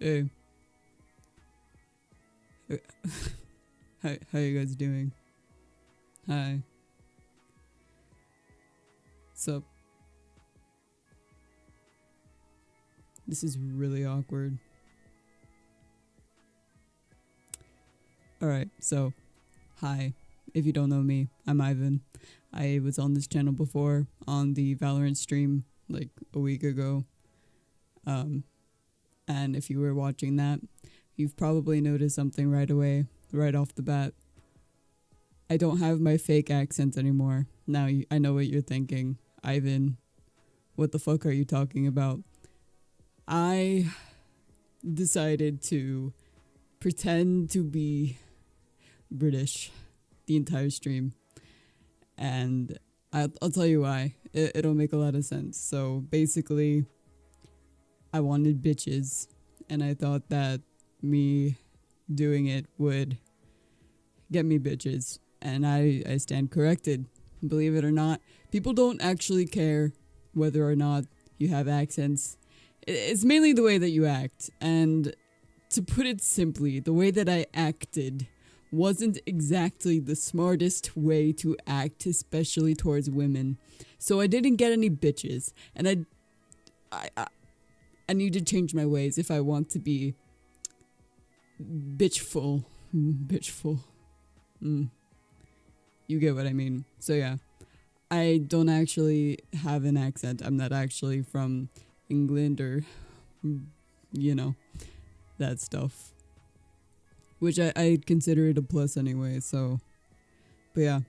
Hey, how you guys doing? Hi. So this is really awkward. All right. So, hi. If you don't know me, I'm Ivan. I was on this channel before on the Valorant stream like a week ago. Um, and if you were watching that, you've probably noticed something right away, right off the bat. I don't have my fake accent anymore. Now I know what you're thinking, Ivan. What the fuck are you talking about? I decided to pretend to be British the entire stream, and I'll tell you why. It'll make a lot of sense. So basically, I wanted bitches, and I thought that me doing it would get me bitches, and I stand corrected. Believe it or not, people don't actually care whether or not you have accents. It's mainly the way that you act, and to put it simply, the way that I acted wasn't exactly the smartest way to act, especially towards women. So I didn't get any bitches, and I need to change my ways if I want to be bitchful. Bitchful. You get what I mean. So yeah, I don't actually have an accent. I'm not actually from England or, you know, that stuff. Which I consider it a plus anyway, so. But yeah,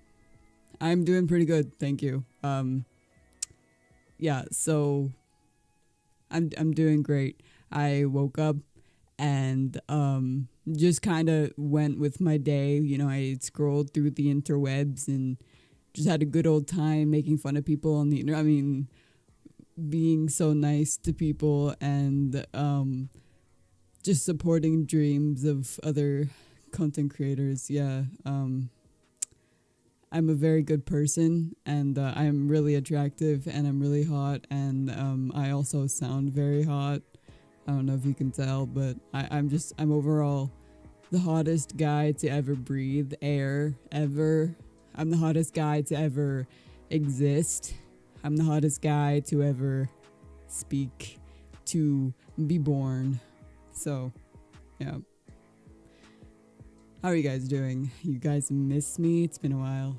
I'm doing pretty good, thank you. Yeah, so I'm doing great. I woke up and just kind of went with my day. You know, I scrolled through the interwebs and just had a good old time making fun of people on the internet. I mean, being so nice to people and just supporting dreams of other content creators. Yeah, I'm a very good person, and I'm really attractive, and I'm really hot, and I also sound very hot. I don't know if you can tell, but I'm overall the hottest guy to ever breathe air, ever. I'm the hottest guy to ever exist. I'm the hottest guy to ever speak, to be born. So, yeah. How are you guys doing? You guys miss me? It's been a while.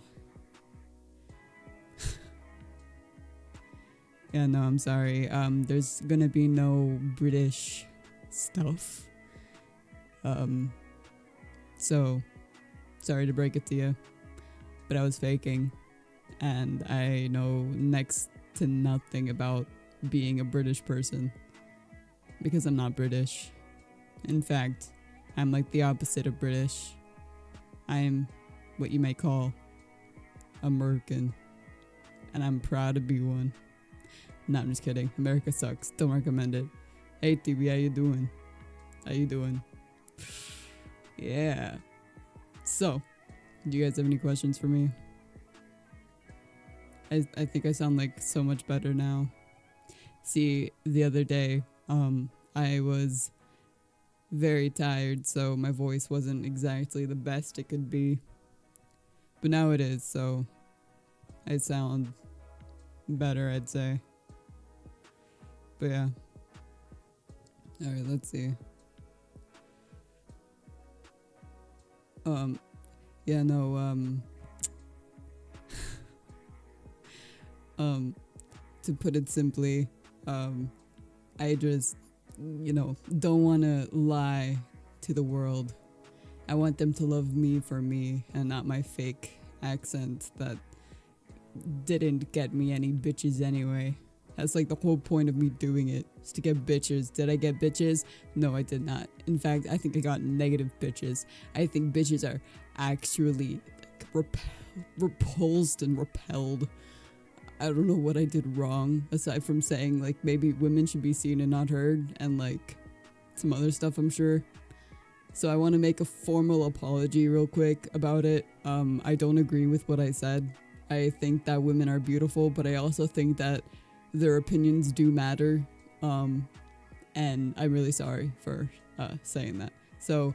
Yeah, no, I'm sorry. There's gonna be no British stuff. So sorry to break it to you, but I was faking, and I know next to nothing about being a British person because I'm not British. In fact, I'm like the opposite of British. I am what you might call American, and I'm proud to be one. No, I'm just kidding. America sucks. Don't recommend it. Hey, TV, how you doing? How you doing? Yeah. So, do you guys have any questions for me? I think I sound like so much better now. See, the other day, I was very tired, so my voice wasn't exactly the best it could be. But now it is, so I sound better, I'd say. But yeah. Alright, let's see. Yeah, no, to put it simply, I just, don't want to lie to the world. I want them to love me for me and not my fake accent that didn't get me any bitches anyway. That's like the whole point of me doing it, is to get bitches. Did I get bitches? No, I did not. In fact, I think I got negative bitches. I think bitches are actually repulsed and repelled. I don't know what I did wrong, aside from saying like maybe women should be seen and not heard, and like some other stuff, I'm sure. So I want to make a formal apology real quick about it. I don't agree with what I said. I think that women are beautiful, but I also think that their opinions do matter. And I'm really sorry for saying that. So,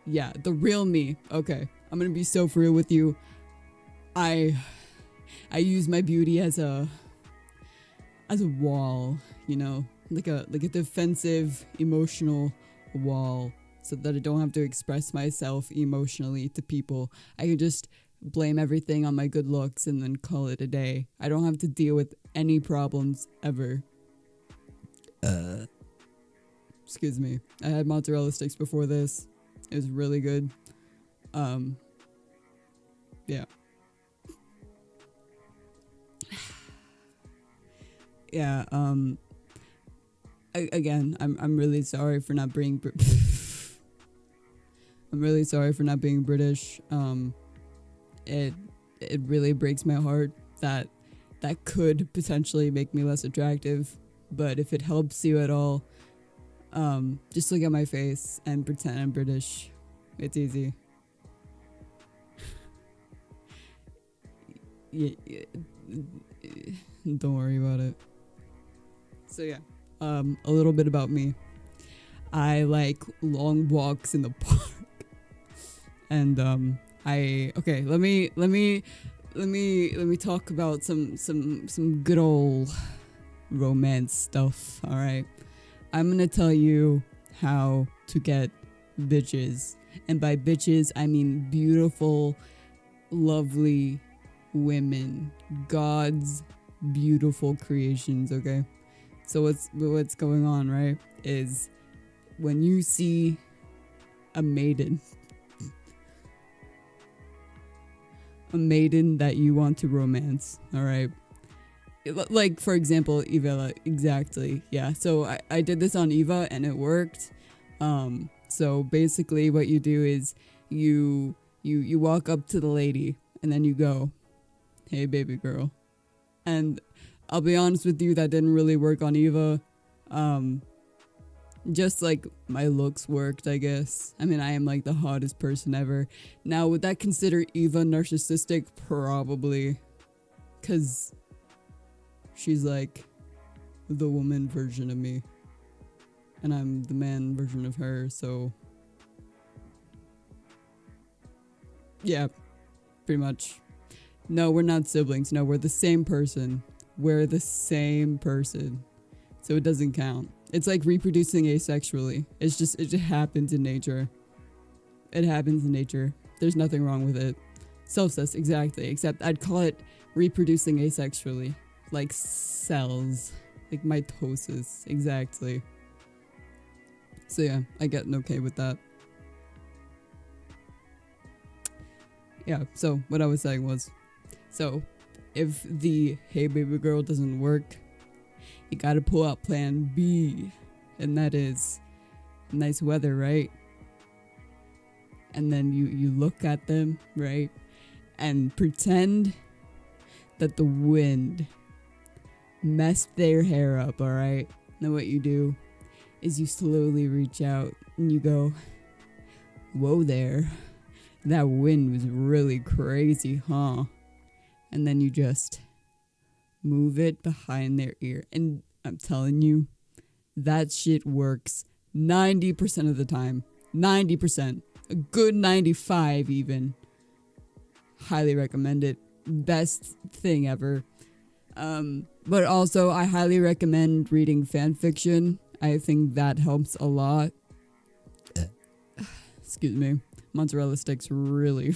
yeah, the real me. Okay, I'm gonna be so for real with you. I use my beauty as a wall, you know, like a defensive emotional wall, so that I don't have to express myself emotionally to people. I can just blame everything on my good looks and then call it a day. I don't have to deal with any problems ever. Excuse me. I had mozzarella sticks before this. It was really good. Yeah. Yeah, again, I'm really sorry for not being I'm really sorry for not being British. It really breaks my heart that could potentially make me less attractive, but if it helps you at all, just look at my face and pretend I'm British. It's easy. Yeah, don't worry about it. So yeah, a little bit about me. I like long walks in the park, and let me talk about some good old romance stuff. All right, I'm gonna tell you how to get bitches, and by bitches I mean beautiful, lovely women, God's beautiful creations. Okay, so what's going on, right, is when you see a maiden that you want to romance, all right, like for example Eva, exactly, yeah. So I did this on Eva and it worked. So basically what you do is you walk up to the lady and then you go, "Hey baby girl," and I'll be honest with you, that didn't really work on Eva. Just like my looks worked, I guess. I mean, I am like the hottest person ever. Now, would that consider Eva narcissistic? Probably. Because she's like the woman version of me. And I'm the man version of her, so... yeah, pretty much. No, we're not siblings. No, we're the same person. We're the same person. So it doesn't count. It's like reproducing asexually. It just happens in nature. It happens in nature. There's nothing wrong with it. Self-cess, exactly. Except I'd call it reproducing asexually. Like cells. Like mitosis. Exactly. So yeah, I get an okay with that. Yeah, so what I was saying was, so if the "hey baby girl" doesn't work, you gotta pull out plan B, and that is nice weather, right? And then you look at them, right? And pretend that the wind messed their hair up, alright? Then what you do is you slowly reach out and you go, "Whoa there, that wind was really crazy, huh?" And then you just move it behind their ear. And I'm telling you, that shit works 90% of the time. 90%. A good 95 even. Highly recommend it. Best thing ever. But also, I highly recommend reading fan fiction. I think that helps a lot. Excuse me. Mozzarella sticks really...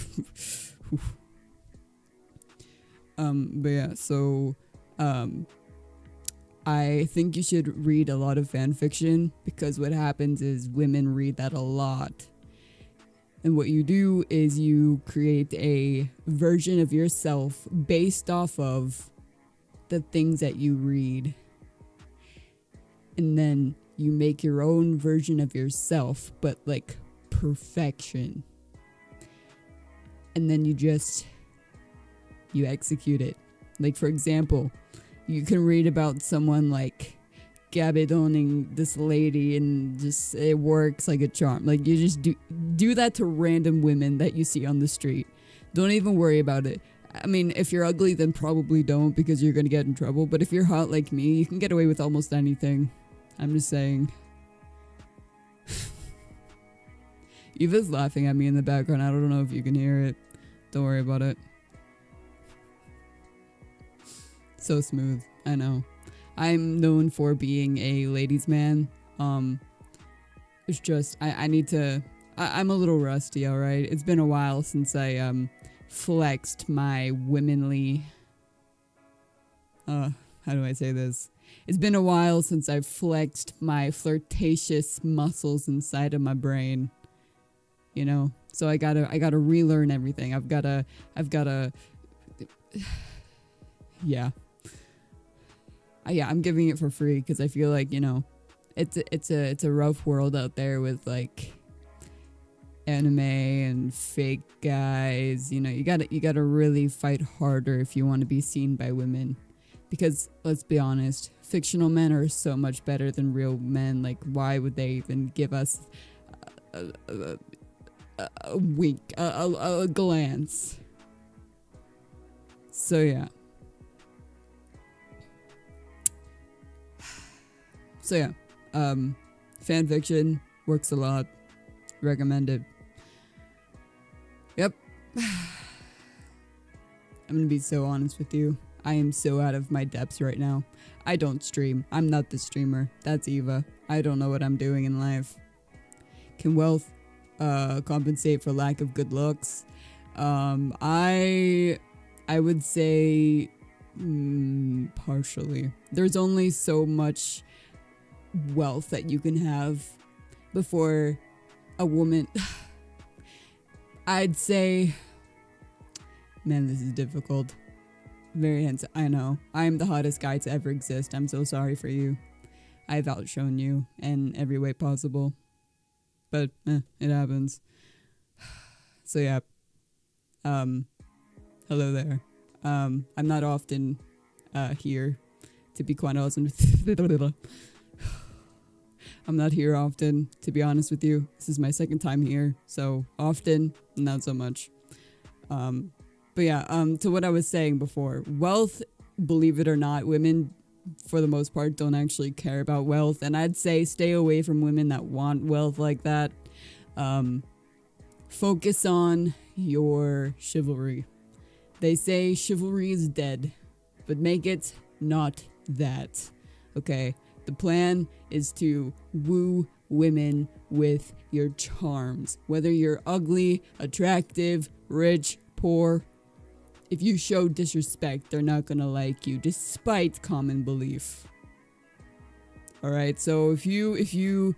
but yeah, so I think you should read a lot of fan fiction, because what happens is women read that a lot. And what you do is you create a version of yourself based off of the things that you read. And then you make your own version of yourself, but like perfection. And then you execute it. Like, for example, you can read about someone like gabidoning this lady and just it works like a charm. Like, you just do that to random women that you see on the street. Don't even worry about it. I mean, if you're ugly, then probably don't, because you're gonna get in trouble. But if you're hot like me, you can get away with almost anything. I'm just saying. Eva's laughing at me in the background. I don't know if you can hear it. Don't worry about it. So smooth. I know. I'm known for being a ladies' man. It's just I need to. I'm a little rusty. All right. It's been a while since I flexed my womanly. How do I say this? It's been a while since I flexed my flirtatious muscles inside of my brain. You know, so I gotta relearn everything. I've gotta. Yeah. Yeah, I'm giving it for free because I feel like, you know, it's a rough world out there with like anime and fake guys. You know, you gotta really fight harder if you want to be seen by women, because let's be honest, fictional men are so much better than real men. Like, why would they even give us a wink, a glance? So yeah. Fan fiction works a lot. Recommended. Yep. I'm gonna be so honest with you. I am so out of my depths right now. I don't stream. I'm not the streamer. That's Eva. I don't know what I'm doing in life. Can wealth compensate for lack of good looks? I would say partially. There's only so much wealth that you can have before a woman. I'd say, man, this is difficult. Very handsome. I know. I'm the hottest guy to ever exist. I'm so sorry for you. I've outshone you in every way possible. But it happens. So yeah. Hello there. I'm not often here, to be quite honest. I'm not here often, to be honest with you. This is my second time here, so often, not so much. But yeah, to what I was saying before, wealth, believe it or not, women, for the most part, don't actually care about wealth, and I'd say stay away from women that want wealth like that. Focus on your chivalry. They say chivalry is dead, but make it not that, okay? The plan is to woo women with your charms. Whether you're ugly, attractive, rich, poor, if you show disrespect, they're not gonna like you, despite common belief. Alright, so if you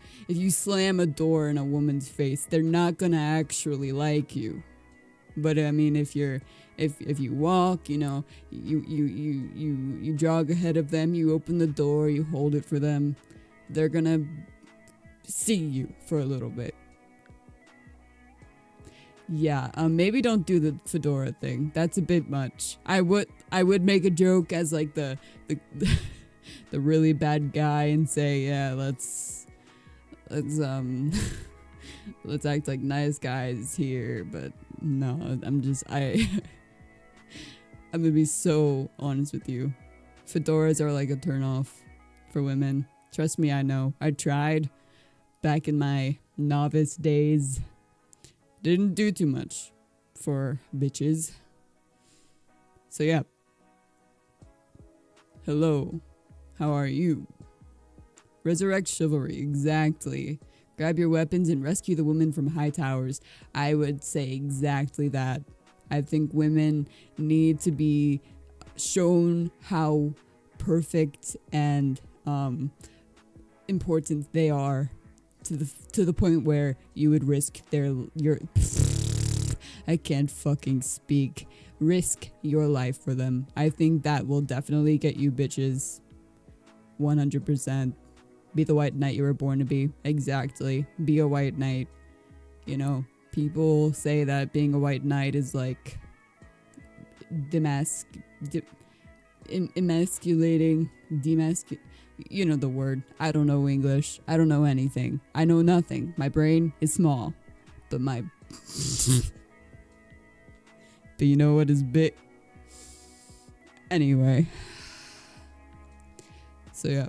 slam a door in a woman's face, they're not gonna actually like you. But I mean, if you walk, you know, you jog ahead of them, you open the door, you hold it for them, they're gonna see you for a little bit. Yeah, maybe don't do the fedora thing. That's a bit much. I would make a joke as like the the really bad guy and say, yeah, let's let's act like nice guys here, but no, I'm gonna be so honest with you. Fedoras are like a turnoff for women. Trust me, I know. I tried back in my novice days. Didn't do too much for bitches. So yeah. Hello. How are you? Resurrect chivalry, exactly. Grab your weapons and rescue the woman from high towers. I would say exactly that. I think women need to be shown how perfect and important they are to the point where you would risk your I can't fucking speak. Risk your life for them. I think that will definitely get you bitches. 100%. Be the white knight you were born to be. Exactly. Be a white knight. You know, people say that being a white knight is like emasculating, you know the word. I don't know English. I don't know anything. I know nothing. My brain is small, but my but you know what is big? Anyway. So yeah,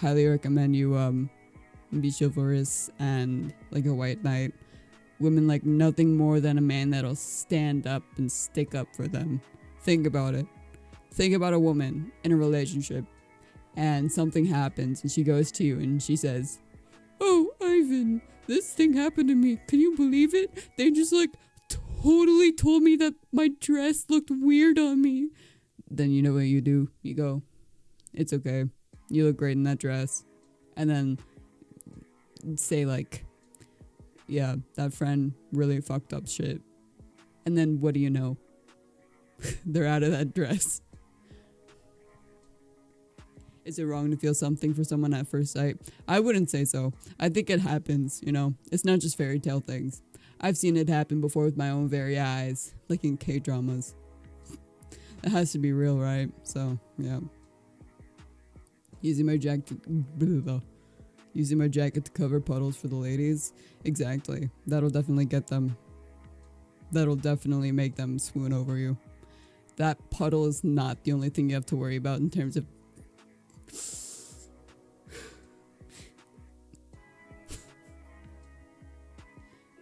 highly recommend you be chivalrous and like a white knight women like nothing more than a man that'll stand up and stick up for them. Think about it. Think about a woman in a relationship and something happens and she goes to you and she says, "Oh, Ivan, this thing happened to me. Can you believe it? They just like totally told me that my dress looked weird on me." Then you know what you do? You go, "It's okay. You look great in that dress." And then say like, "Yeah, that friend really fucked up shit." And then what do you know? They're out of that dress. Is it wrong to feel something for someone at first sight? I wouldn't say so. I think it happens, you know. It's not just fairy tale things. I've seen it happen before with my own very eyes, like in K-dramas. It has to be real, right? So, yeah. Using my jacket to cover puddles for the ladies. Exactly. That'll definitely get them. That'll definitely make them swoon over you. That puddle is not the only thing you have to worry about in terms of...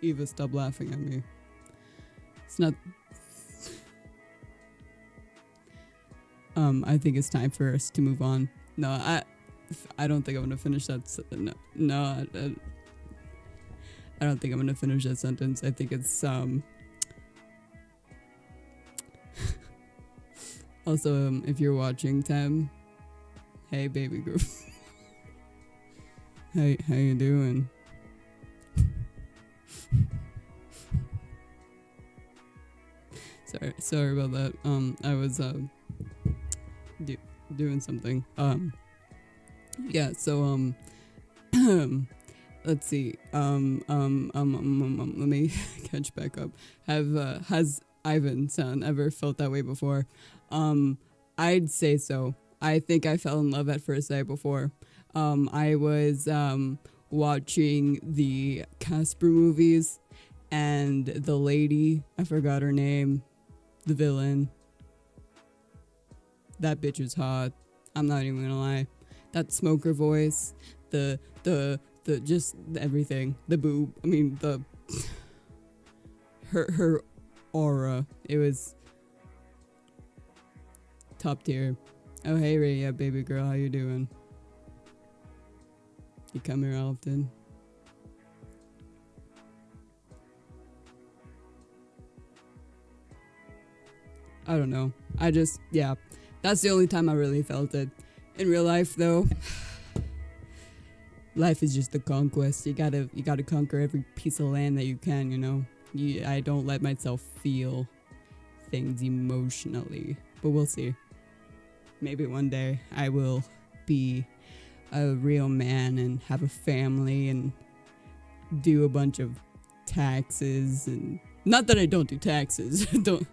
Eva, stop laughing at me. It's not... I think it's time for us to move on. No, I don't think I'm gonna finish that. I don't think I'm gonna finish that sentence. I think it's Also, if you're watching, Tem, hey baby girl, hey, how you doing? Sorry about that. I was doing something. Yeah. So let's see. Let me catch back up. Has Ivan-san ever felt that way before? I'd say so. I think I fell in love at first sight before. I was watching the Casper movies, and the lady, I forgot her name, the villain. That bitch is hot. I'm not even gonna lie. That smoker voice, the just everything, the boob. I mean her aura. It was top tier. Oh hey Ray, yeah baby girl, how you doing? You come here often? I don't know. Yeah. That's the only time I really felt it. In real life, though, life is just a conquest. You gotta conquer every piece of land that you can, you know? I don't let myself feel things emotionally. But we'll see. Maybe one day I will be a real man and have a family and do a bunch of taxes. And not that I don't do taxes. Don't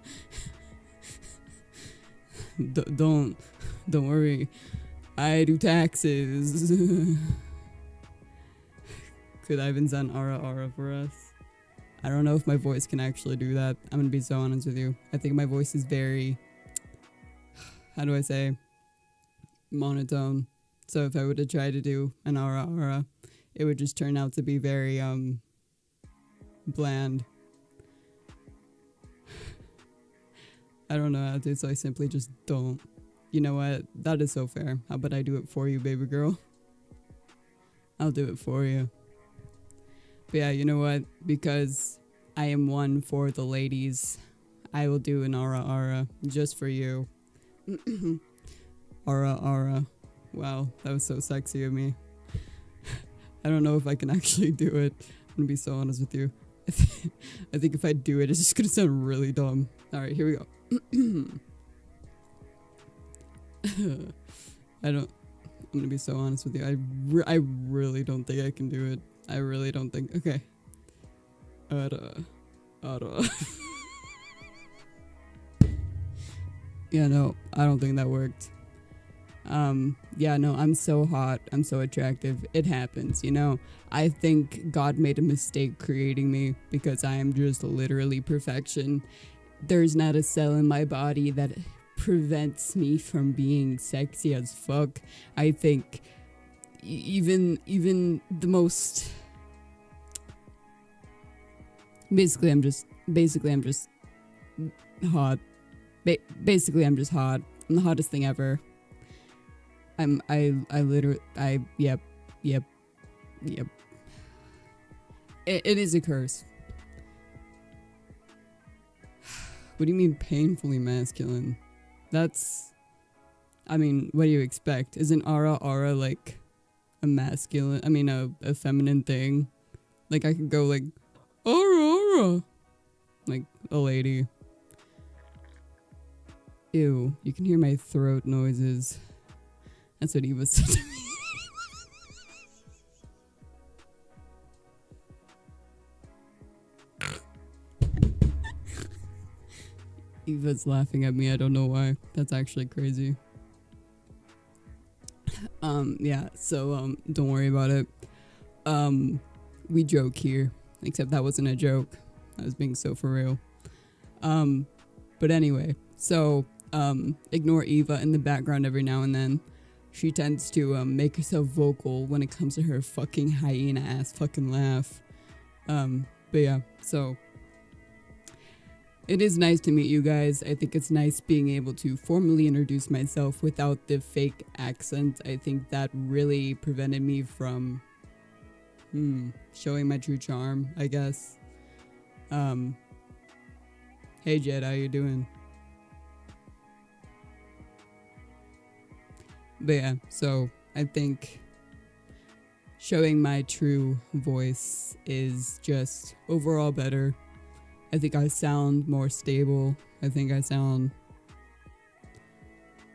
worry. I do taxes. Could Ivan-san aura for us? I don't know if my voice can actually do that. I'm gonna be so honest with you. I think my voice is very, how do I say, monotone. So if I were to try to do an aura, it would just turn out to be very bland. I don't know how to, so I simply just don't. You know what? That is so fair. How about I do it for you, baby girl? I'll do it for you. But yeah, you know what? Because I am one for the ladies, I will do an aura just for you. Aura. Wow, that was so sexy of me. I don't know if I can actually do it. I'm gonna be so honest with you. I think if I do it, it's just gonna sound really dumb. Alright, here we go. I'm gonna be so honest with you. I really don't think I can do it. I really don't think. Okay. Yeah, no, I don't think that worked. Yeah, no, I'm so hot. I'm so attractive. It happens, you know. I think God made a mistake creating me because I am just literally perfection. There's not a cell in my body that prevents me from being sexy as fuck. I think even the most, Basically I'm just hot. Basically I'm just hot. I'm the hottest thing ever. Yep. It is a curse. What do you mean painfully masculine? That's, I mean, what do you expect? Isn't aura like a masculine, I mean a feminine thing? Like I could go like, aura, like a lady. Ew, you can hear my throat noises. That's what Eva said to me. Eva's laughing at me. I don't know why. That's actually crazy. Yeah, so don't worry about it. We joke here. Except that wasn't a joke. I was being so for real. But anyway, so ignore Eva in the background every now and then. She tends to make herself vocal when it comes to her fucking hyena ass fucking laugh. But yeah, so it is nice to meet you guys. I think it's nice being able to formally introduce myself without the fake accent. I think that really prevented me from showing my true charm, I guess. Hey Jed, how you doing? But yeah, so I think showing my true voice is just overall better. I think I sound more stable. I think I sound...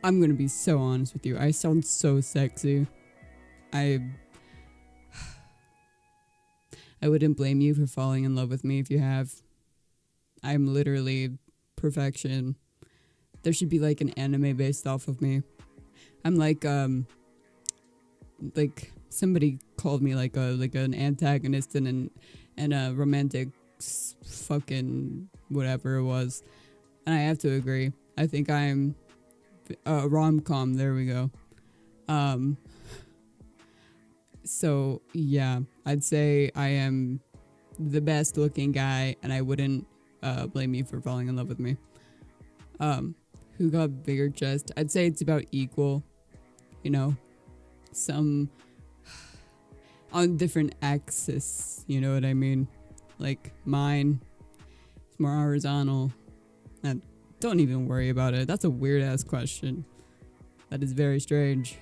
I'm gonna be so honest with you. I sound so sexy. I wouldn't blame you for falling in love with me if you have. I'm literally perfection. There should be like an anime based off of me. I'm like somebody called me like an antagonist and a romantic fucking whatever it was, and I have to agree. I think I'm a rom-com. There we go. So yeah, I'd say I am the best looking guy, and I wouldn't blame you for falling in love with me. Who got bigger chest? I'd say it's about equal. You know, some on different axes. You know what I mean? Like mine is more horizontal. And don't even worry about it. That's a weird ass question. That is very strange.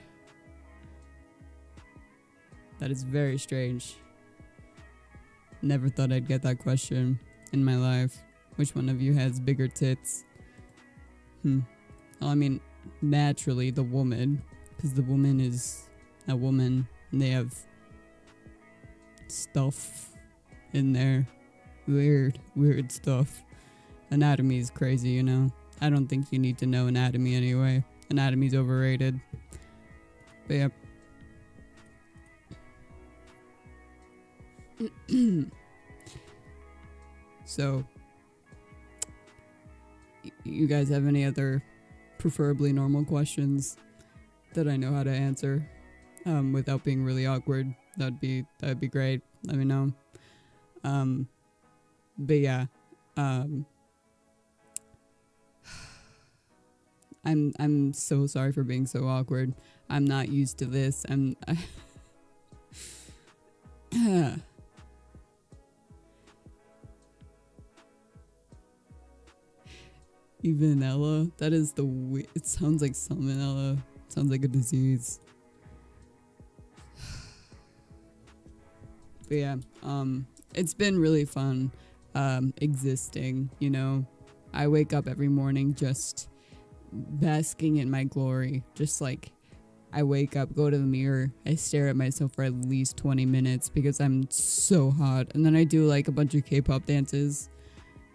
That is very strange. Never thought I'd get that question in my life. Which one of you has bigger tits? Well, I mean, naturally the woman. Because the woman is a woman. And they have stuff in there. Weird stuff. Anatomy is crazy, you know. I don't think you need to know anatomy anyway. Anatomy's overrated. But yep. So, you guys have any other preferably normal questions that I know how to answer without being really awkward? That'd be great. Let me know. But yeah, I'm so sorry for being so awkward. I'm not used to this. Evanella? That is it sounds like salmonella. It sounds like a disease. But yeah, it's been really fun existing, you know. I wake up every morning just basking in my glory. Just like, I wake up, go to the mirror, I stare at myself for at least 20 minutes because I'm so hot. And then I do like a bunch of K-pop dances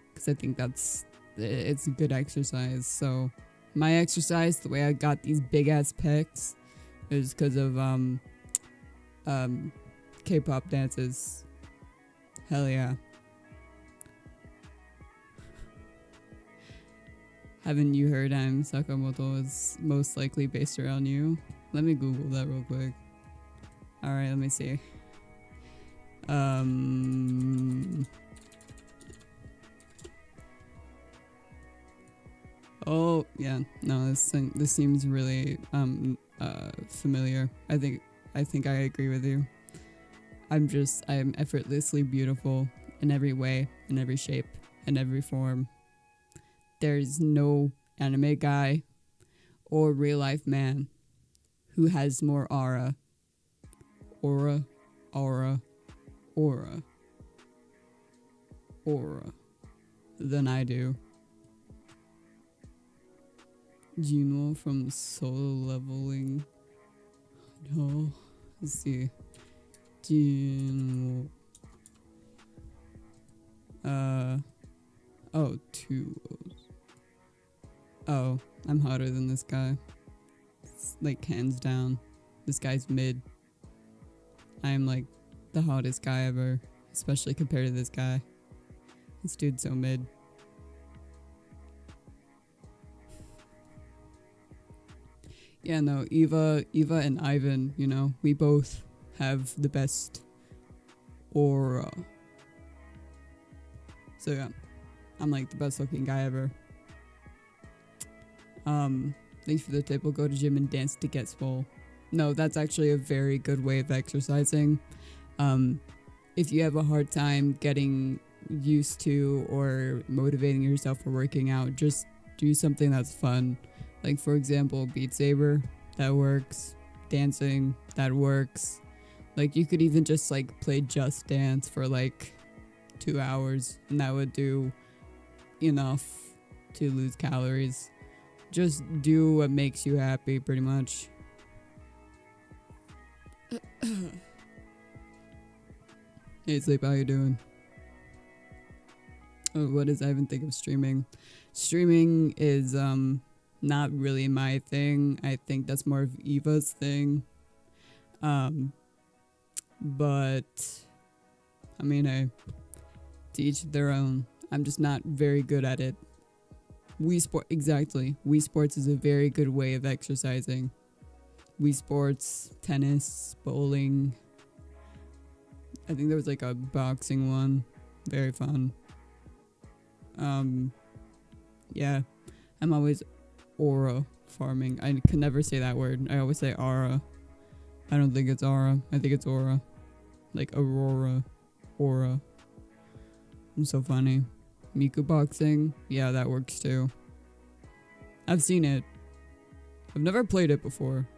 because I think it's a good exercise. So my exercise, the way I got these big ass pecs, is because of K-pop dances. Hell yeah. Haven't you heard I'm Sakamoto is most likely based around you? Let me Google that real quick. Alright, let me see. Yeah, no, this seems really familiar. I think I agree with you. I'm effortlessly beautiful in every way, in every shape, in every form. There's no anime guy or real life man who has more aura, aura, aura, aura than I do. Juno from Solo Leveling. No, let's see. Juno. Oh, two O's. Oh, I'm hotter than this guy. It's like hands down. This guy's mid. I'm like the hottest guy ever, especially compared to this guy. This dude's so mid. Yeah, no, Eva and Ivan, you know, we both have the best aura. So yeah, I'm like the best looking guy ever. Thanks for the tip. We'll go to gym and dance to get swole. No, that's actually a very good way of exercising. If you have a hard time getting used to or motivating yourself for working out, just do something that's fun. Like for example, Beat Saber, that works. Dancing, that works. Like you could even just like play Just Dance for like 2 hours and that would do enough to lose calories. Just do what makes you happy, pretty much. Hey Sleep, how you doing? Oh, what does Ivan think of streaming? Streaming is not really my thing. I think that's more of Eva's thing. But I mean, hey, to each their own. I'm just not very good at it. Wii Sports is a very good way of exercising. Wii Sports, tennis, bowling. I think there was like a boxing one. Very fun. Yeah. I'm always aura farming. I can never say that word. I always say aura. I don't think it's aura. I think it's aura. Like Aurora. Aura. I'm so funny. Miku boxing. Yeah, that works too. I've seen it. I've never played it before.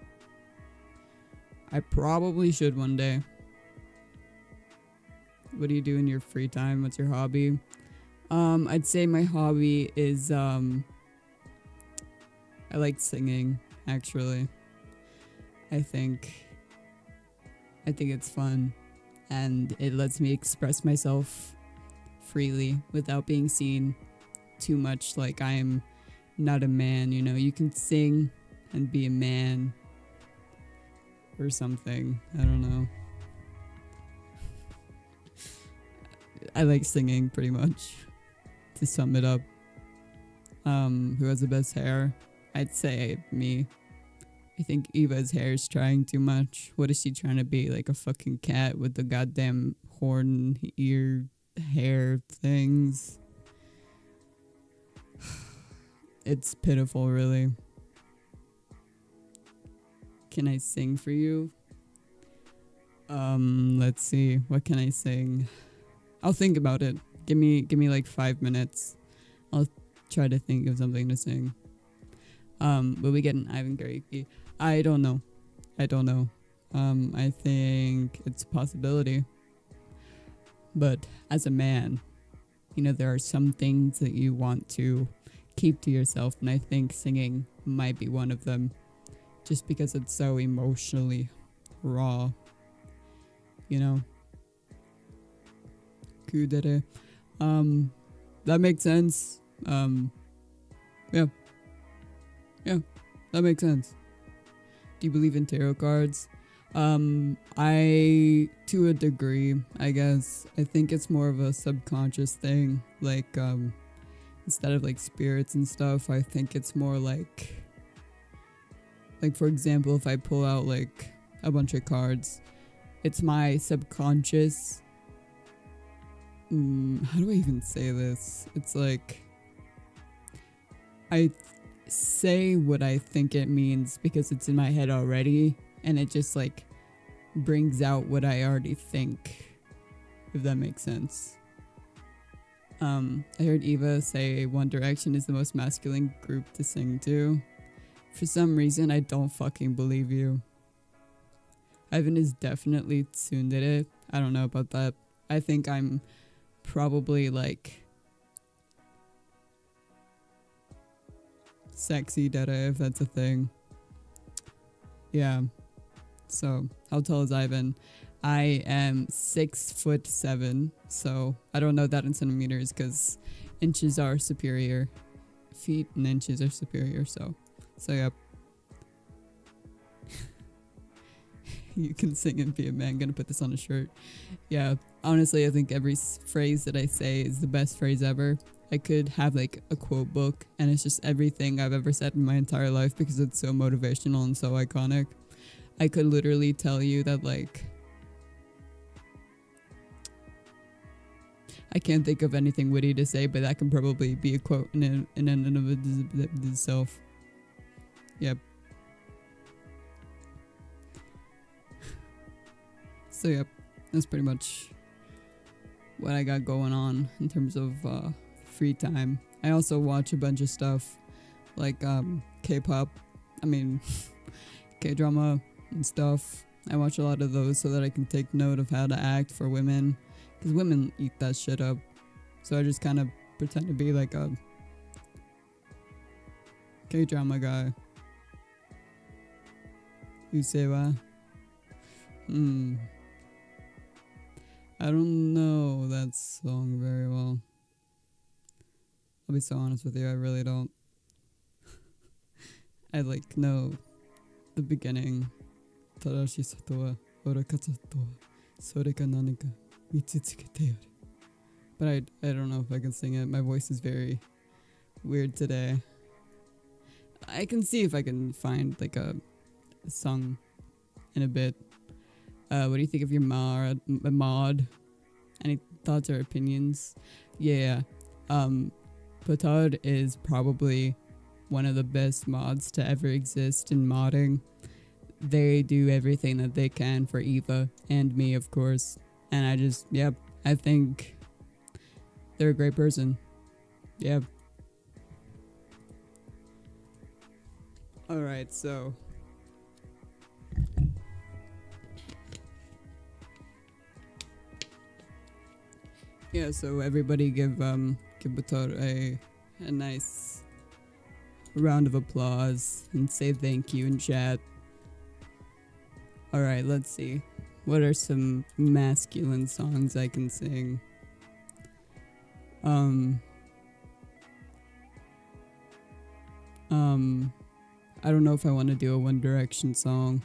I probably should one day. What do you do in your free time? What's your hobby? I'd say my hobby is I like singing, actually. I think it's fun and it lets me express myself freely without being seen too much like I am not a man, you know. You can sing and be a man or something. I don't know. I like singing pretty much. To sum it up. Who has the best hair? I'd say me. I think Eva's hair is trying too much. What is she trying to be? Like a fucking cat with the goddamn horn ear hair things. It's pitiful, really. Can I sing for you? Let's see. What can I sing? I'll think about it. Give me like 5 minutes. I'll try to think of something to sing. Will we get an Ivan karaoke? I don't know. I think it's a possibility. But as a man, you know, there are some things that you want to keep to yourself, and I think singing might be one of them. Just because it's so emotionally raw. You know? Kudere. That makes sense. Yeah, that makes sense. Do you believe in tarot cards? I, to a degree, I guess. I think it's more of a subconscious thing. Like, instead of like spirits and stuff, I think it's more like for example, if I pull out like a bunch of cards, it's my subconscious. How do I even say this? It's like say what I think it means because it's in my head already, and it just like brings out what I already think, if that makes sense. I heard Eva say One Direction is the most masculine group to sing to. For some reason, I don't fucking believe you. Ivan is definitely tuned at it. I don't know about that. I think I'm probably like sexy data, if that's a thing. Yeah. So how tall is Ivan? I am 6'7", so I don't know that in centimeters because inches are superior. Feet and inches are superior, so yep. You can sing and be a man. Gonna put this on a shirt. Yeah, honestly, I think every phrase that I say is the best phrase ever. I could have like a quote book and it's just everything I've ever said in my entire life because it's so motivational and so iconic. I could literally tell you that like I can't think of anything witty to say, but that can probably be a quote in and of itself. Yep. So yep, that's pretty much what I got going on in terms of free time. I also watch a bunch of stuff like K-pop, K-drama and stuff. I watch a lot of those so that I can take note of how to act for women, because women eat that shit up. So I just kind of pretend to be like a K-drama guy. You say what? I don't know that song very well. I'll be so honest with you, I really don't. I like know the beginning. Tarashi sato wa orakatsu to wa sore ka nani ka mitsutsuke yaru. But I don't know if I can sing it. My voice is very weird today. I can see if I can find like a song in a bit. What do you think of your mod? Any thoughts or opinions? Yeah. Petard is probably one of the best mods to ever exist in modding. They do everything that they can for Eva and me, of course. And I think they're a great person. Yep. Alright, so yeah, so everybody give Bator a nice round of applause and say thank you in chat. Alright, let's see. What are some masculine songs I can sing? I don't know if I want to do a One Direction song.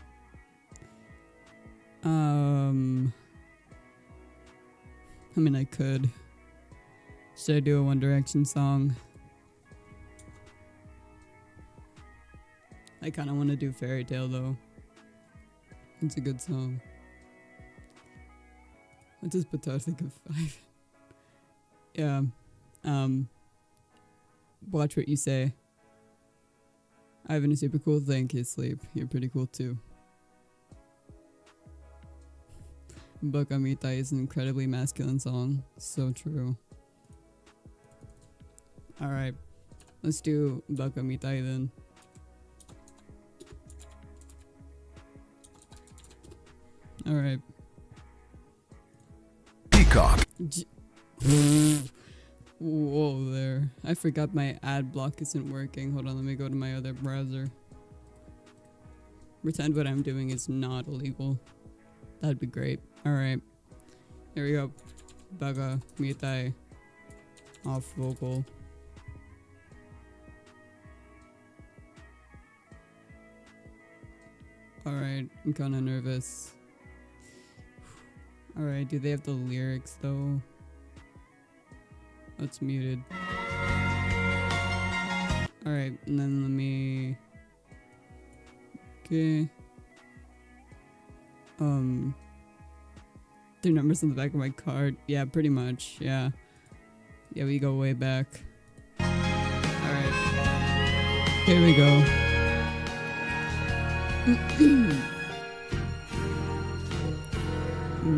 I could. Should I do a One Direction song? I kind of want to do Fairy Tale though. It's a good song. What does Batar think of Ivan? Yeah. Watch what you say. Ivan is super cool. Thank you, Sleep. You're pretty cool too. Bakamita is an incredibly masculine song. So true. Alright. Let's do Bakamita then. Alright. Peacock. Whoa there. I forgot my ad block isn't working. Hold on, let me go to my other browser. Pretend what I'm doing is not illegal. That'd be great. Alright. Here we go. Baga Mitai. Off vocal. Alright, I'm kinda nervous. Alright, do they have the lyrics though? That's muted. Alright, and then let me... Okay. The numbers on the back of my card. Yeah, pretty much. Yeah, we go way back. Alright. Here we go.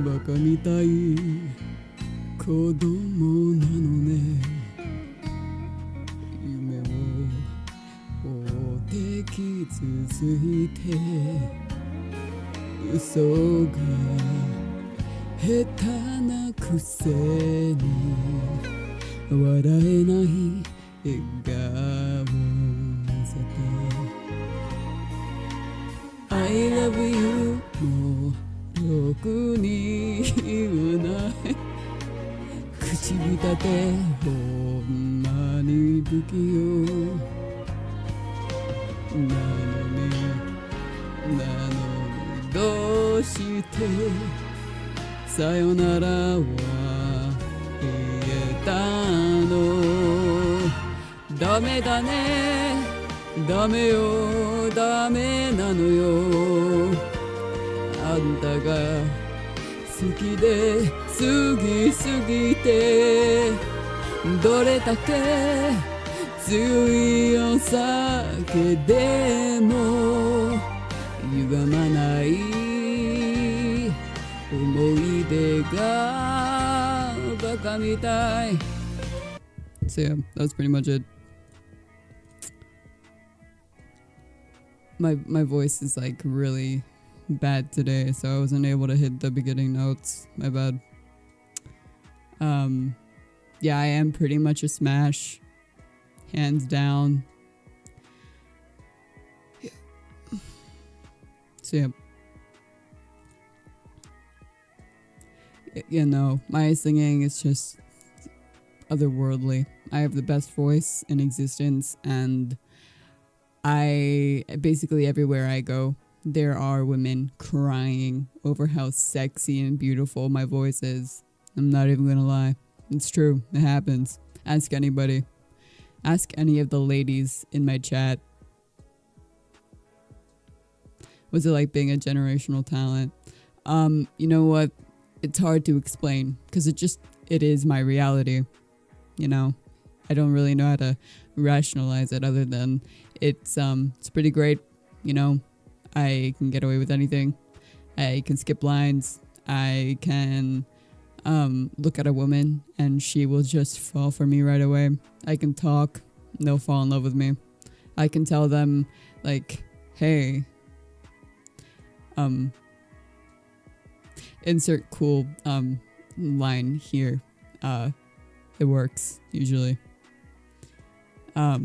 Baka mitai kodomo nano ne. Yume wo ote kitsuzuite uso ga heta na kuse ni waraenai笑顔見せて I love you もうろくに言わない口びたてほんまに不器用なのにどうしてさよならは言えたのダメだねダメよダメなのよあんたが好きで好きすぎてどれだけ強いお酒でも歪まない思い出がバカみたい So yeah, that was pretty much it. My voice is like really bad today, so I wasn't able to hit the beginning notes. My bad. Yeah, I am pretty much a smash, hands down. Yeah. So yeah. You know, my singing is just otherworldly. I have the best voice in existence, and basically everywhere I go, there are women crying over how sexy and beautiful my voice is. I'm not even gonna lie. It's true. It happens. Ask anybody. Ask any of the ladies in my chat. What's it like being a generational talent? You know what? It's hard to explain because it is my reality. You know, I don't really know how to rationalize it other than it's pretty great. You know, I can get away with anything. I can skip lines. I can look at a woman and she will just fall for me right away. I can talk. They'll fall in love with me. I can tell them like, hey, insert cool line here. It works usually. I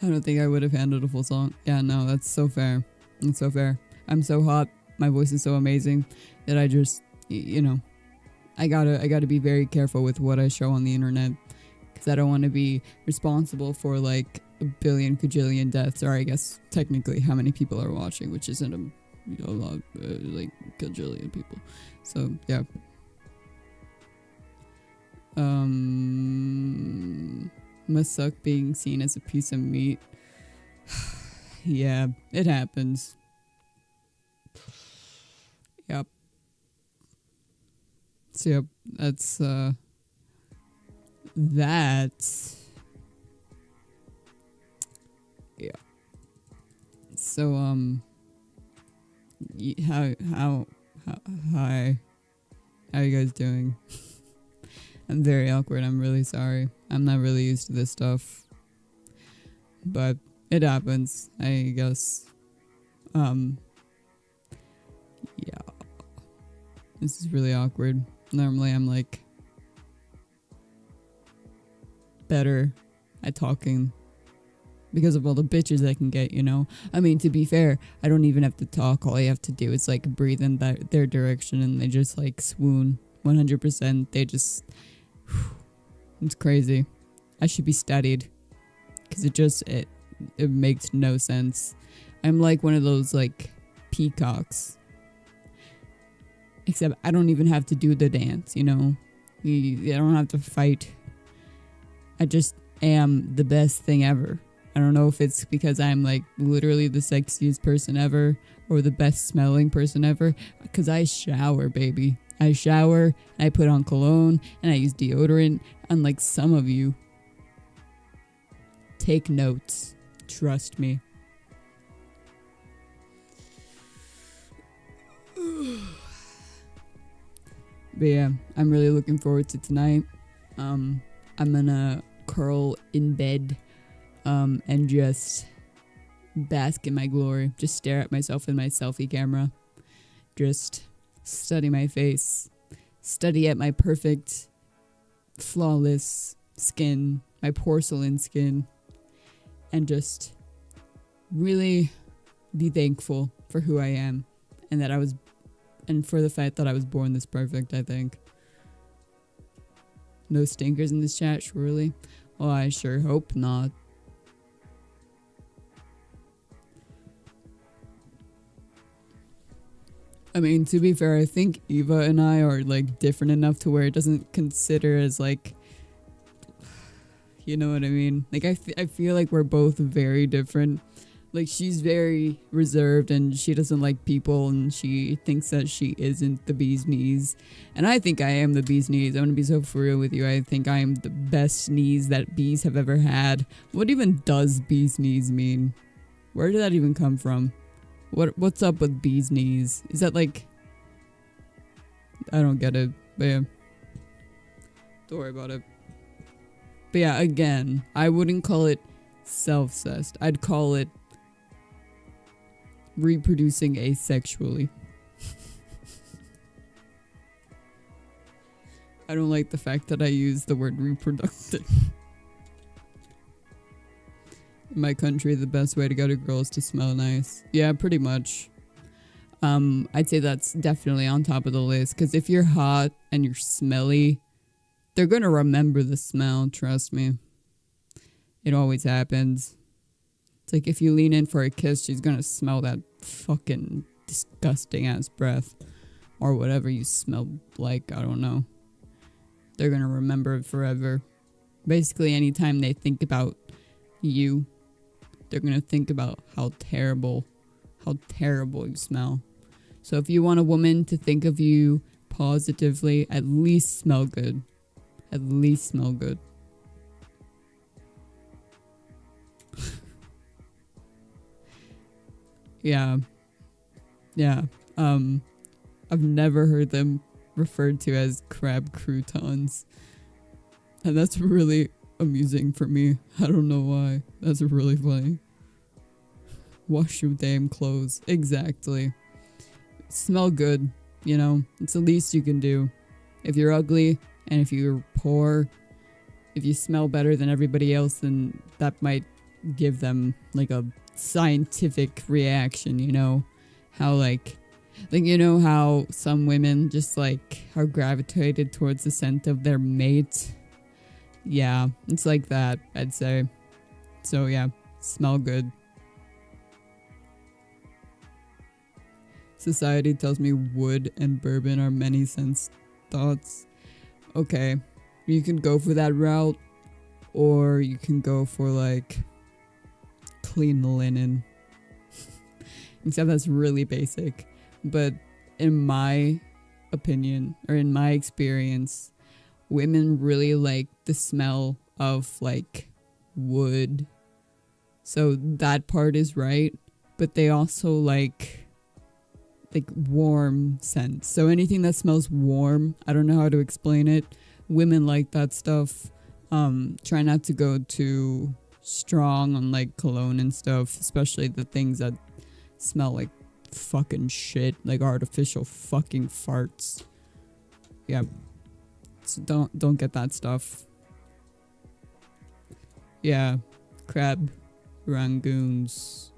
don't think I would have handled a full song. Yeah, no, that's so fair. That's so fair. I'm so hot. My voice is so amazing that I just, you know, I gotta be very careful with what I show on the internet because I don't want to be responsible for like a billion kajillion deaths, or I guess technically how many people are watching, which isn't a lot, like kajillion people. So yeah. Must suck being seen as a piece of meat. Yeah, it happens. Yep. So yep, that's that. Yeah. So hi, how you guys doing? I'm very awkward. I'm really sorry. I'm not really used to this stuff. But it happens, I guess. Yeah. This is really awkward. Normally I'm like better at talking because of all the bitches I can get, you know? I mean, to be fair, I don't even have to talk. All I have to do is like breathe in their direction and they just like swoon 100%. They just... It's crazy. I should be studied because it makes no sense. I'm like one of those like peacocks, except I don't even have to do the dance, you know? I don't have to fight. I just am the best thing ever. I don't know if it's because I'm like literally the sexiest person ever or the best smelling person ever, because I shower, baby. I shower, and I put on cologne, and I use deodorant, unlike some of you. Take notes. Trust me. But yeah, I'm really looking forward to tonight. I'm gonna curl in bed and just bask in my glory. Just stare at myself in my selfie camera. Just study my face. Study at my perfect, flawless skin, my porcelain skin. And just really be thankful for who I am. And for the fact that I was born this perfect, I think. No stinkers in this chat, surely? Well, I sure hope not. I mean, to be fair, I think Eva and I are, like, different enough to where it doesn't consider as, like... You know what I mean? Like, I feel like we're both very different. Like, she's very reserved and she doesn't like people and she thinks that she isn't the bee's knees. And I think I am the bee's knees. I'm gonna be so for real with you. I think I am the best knees that bees have ever had. What even does bee's knees mean? Where did that even come from? What's up with bee's knees? Is that like... I don't get it. But yeah. Don't worry about it. But yeah, again, I wouldn't call it self-cessed. I'd call it reproducing asexually. I don't like the fact that I use the word reproductive. In my country, the best way to get a girl is to smell nice. Yeah, pretty much. I'd say that's definitely on top of the list. Because if you're hot and you're smelly, they're gonna remember the smell, trust me. It always happens. It's like if you lean in for a kiss, she's gonna smell that fucking disgusting ass breath. Or whatever you smell like, I don't know. They're gonna remember it forever. Basically, anytime they think about you, they're gonna think about how terrible you smell. So if you want a woman to think of you positively, at least smell good. At least smell good. Yeah. I've never heard them referred to as crab croutons. And that's really amusing for me. I don't know why. That's really funny. Wash your damn clothes. Exactly. Smell good, you know? It's the least you can do. If you're ugly and if you're poor, if you smell better than everybody else, then that might give them like a scientific reaction, you know? How like you know how some women just like are gravitated towards the scent of their mate? Yeah, it's like that, I'd say. So yeah, smell good. Society tells me wood and bourbon are many sense thoughts. Okay, you can go for that route, or you can go for like clean linen. Except that's really basic. But in my opinion, or in my experience, women really like the smell of like wood. So that part is right. But they also like warm scents. So anything that smells warm, I don't know how to explain it. Women like that stuff. Try not to go too strong on like cologne and stuff, especially the things that smell like fucking shit, like artificial fucking farts. Yeah. So don't get that stuff. Yeah. Crab rangoons.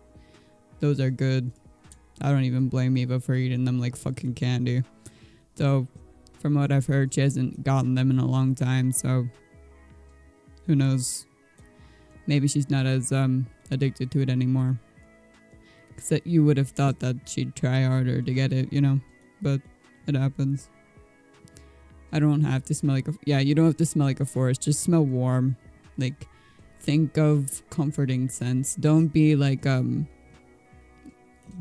Those are good. I don't even blame Eva for eating them like fucking candy. Though, from what I've heard, she hasn't gotten them in a long time, so who knows? Maybe she's not as addicted to it anymore. Because you would have thought that she'd try harder to get it, you know? But it happens. I don't have to smell like you don't have to smell like a forest. Just smell warm. Like, think of comforting scents. Don't be like,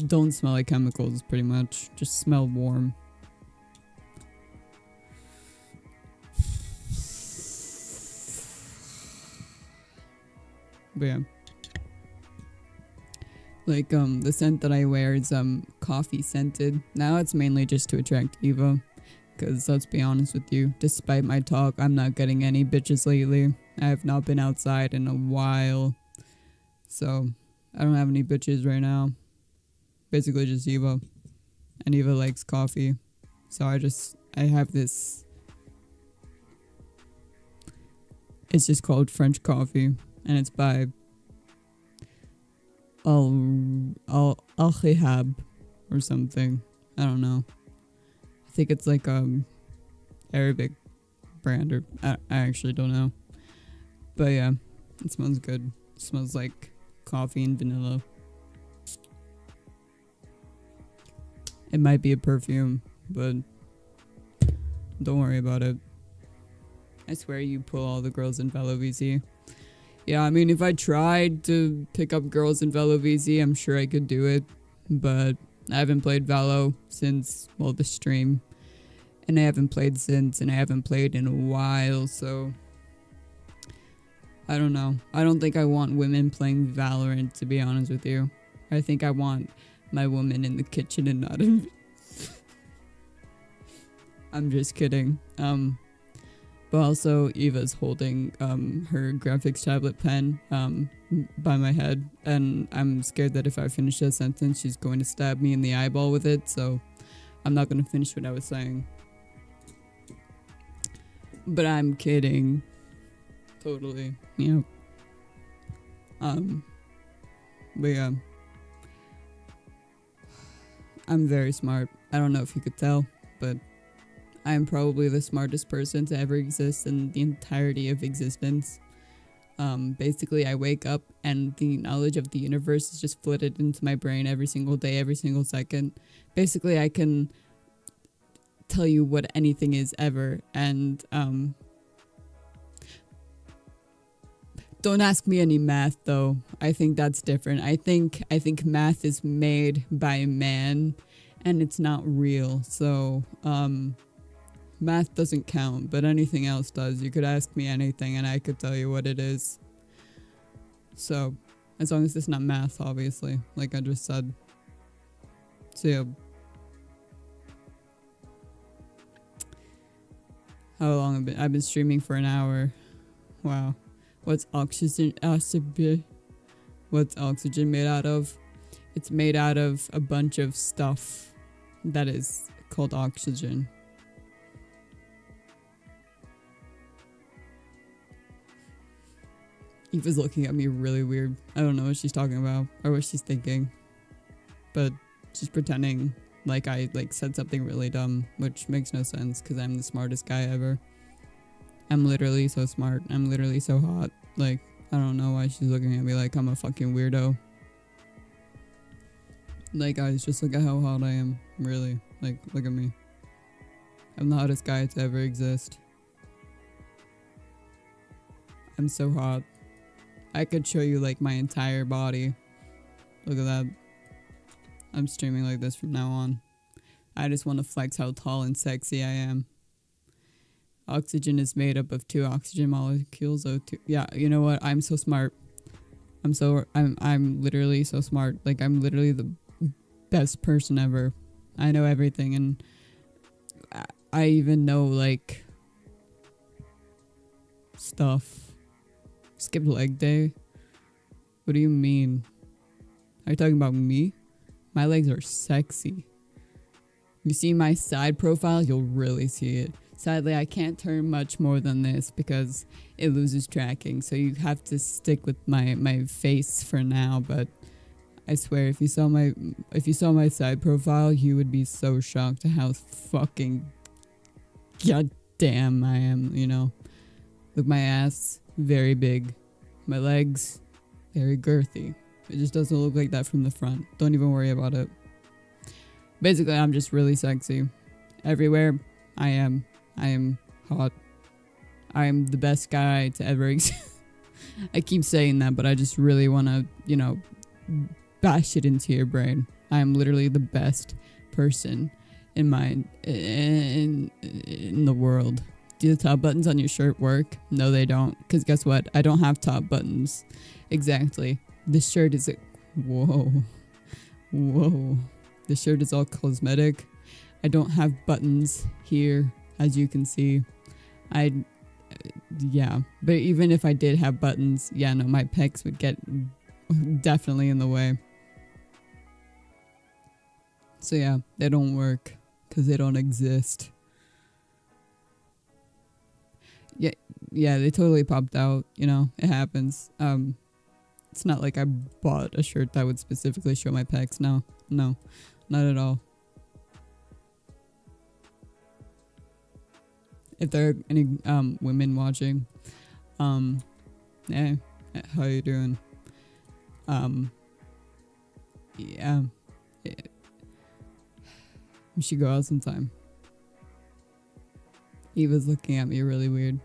don't smell like chemicals, pretty much. Just smell warm. But yeah. Like, the scent that I wear is, coffee scented. Now it's mainly just to attract Eva. Because let's be honest with you, despite my talk, I'm not getting any bitches lately. I have not been outside in a while. So, I don't have any bitches right now. Basically just Eva. And Eva likes coffee. So I have this. It's just called French coffee. And it's by Al-Khihab or something. I don't know. I think it's like Arabic brand, or I actually don't know. But yeah, it smells good. It smells like coffee and vanilla. It might be a perfume, but don't worry about it. I swear you pull all the girls in Velo VC. Yeah, I mean, if I tried to pick up girls in Velo VC, I'm sure I could do it. But I haven't played Velo since, well, the stream. And I haven't played since, and I haven't played in a while, so I don't know. I don't think I want women playing Valorant, to be honest with you. I think I want my woman in the kitchen and not in... I'm just kidding. But also, Eva's holding her graphics tablet pen by my head, and I'm scared that if I finish that sentence, she's going to stab me in the eyeball with it, so I'm not going to finish what I was saying. But I'm kidding. Totally. Yeah. But yeah. I'm very smart. I don't know if you could tell, but I am probably the smartest person to ever exist in the entirety of existence. Basically, I wake up and the knowledge of the universe is just flooded into my brain every single day, every single second. Basically, I can tell you what anything is ever, and don't ask me any math though. I think that's different. I think math is made by man and it's not real. So math doesn't count, but anything else does. You could ask me anything and I could tell you what it is. So as long as it's not math, obviously, like I just said. So yeah. How long I've been streaming for an hour. Wow. What's oxygen made out of? It's made out of a bunch of stuff that is called oxygen. Eva's looking at me really weird. I don't know what she's talking about or what she's thinking. But she's pretending like I said something really dumb, which makes no sense because I'm the smartest guy ever. I'm literally so smart. I'm literally so hot. Like, I don't know why she's looking at me like I'm a fucking weirdo. Like, guys, just look at how hot I am. Really. Like, look at me. I'm the hottest guy to ever exist. I'm so hot. I could show you, like, my entire body. Look at that. I'm streaming like this from now on. I just want to flex how tall and sexy I am. Oxygen is made up of 2 oxygen molecules. Yeah, you know what? I'm so smart. I'm literally so smart. Like, I'm literally the best person ever. I know everything, and I even know, like, stuff. Skip leg day? What do you mean? Are you talking about me? My legs are sexy. You see my side profile, you'll really see it. Sadly, I can't turn much more than this because it loses tracking. So you have to stick with my face for now. But I swear, if you saw my side profile, you would be so shocked at how fucking goddamn I am. You know, look, my ass very big, my legs very girthy. It just doesn't look like that from the front. Don't even worry about it. Basically, I'm just really sexy. Everywhere I am hot. I am the best guy to ever exist. I keep saying that, but I just really want to, you know, bash it into your brain. I am literally the best person in the world. Do the top buttons on your shirt work? No, they don't. Because guess what? I don't have top buttons. Exactly. This shirt is... Whoa. Whoa. The shirt is all cosmetic. I don't have buttons here, as you can see. Yeah. But even if I did have buttons, yeah, no, my pecs would get definitely in the way. So yeah, they don't work because they don't exist. Yeah, they totally popped out, you know, it happens. It's not like I bought a shirt that would specifically show my pecs. No, not at all. If there are any women watching, hey, how you doing? Yeah, we should go out sometime. Eva's looking at me really weird.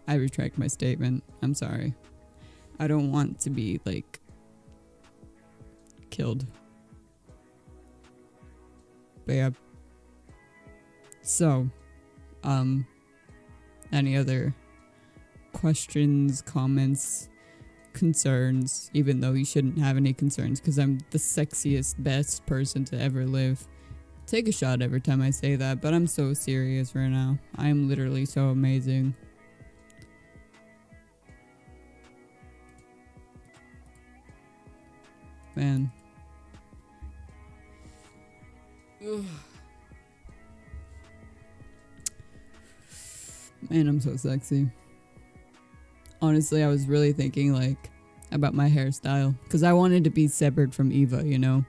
I retract my statement. I'm sorry. I don't want to be, like, killed. But yeah. So, any other questions, comments, concerns? Even though you shouldn't have any concerns because I'm the sexiest, best person to ever live. Take a shot every time I say that, but I'm so serious right now. I'm literally so amazing. Man. Ugh. Man, I'm so sexy. Honestly, I was really thinking, like, about my hairstyle. Because I wanted to be separate from Eva, you know?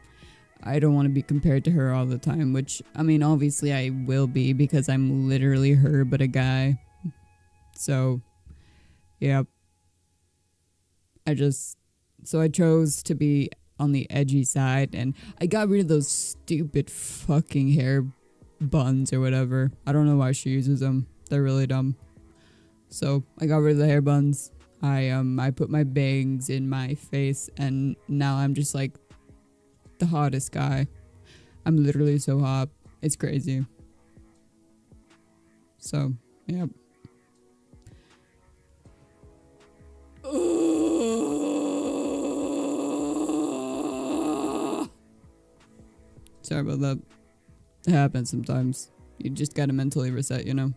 I don't want to be compared to her all the time, which, I mean, obviously I will be because I'm literally her but a guy. So, yeah. So I chose to be on the edgy side, and I got rid of those stupid fucking hair buns or whatever. I don't know why she uses them. They're really dumb. So I got rid of the hair buns. I put my bangs in my face, and now I'm just like the hottest guy. I'm literally so hot. It's crazy. So, yeah. Sorry about that. It happens sometimes. You just gotta mentally reset, you know?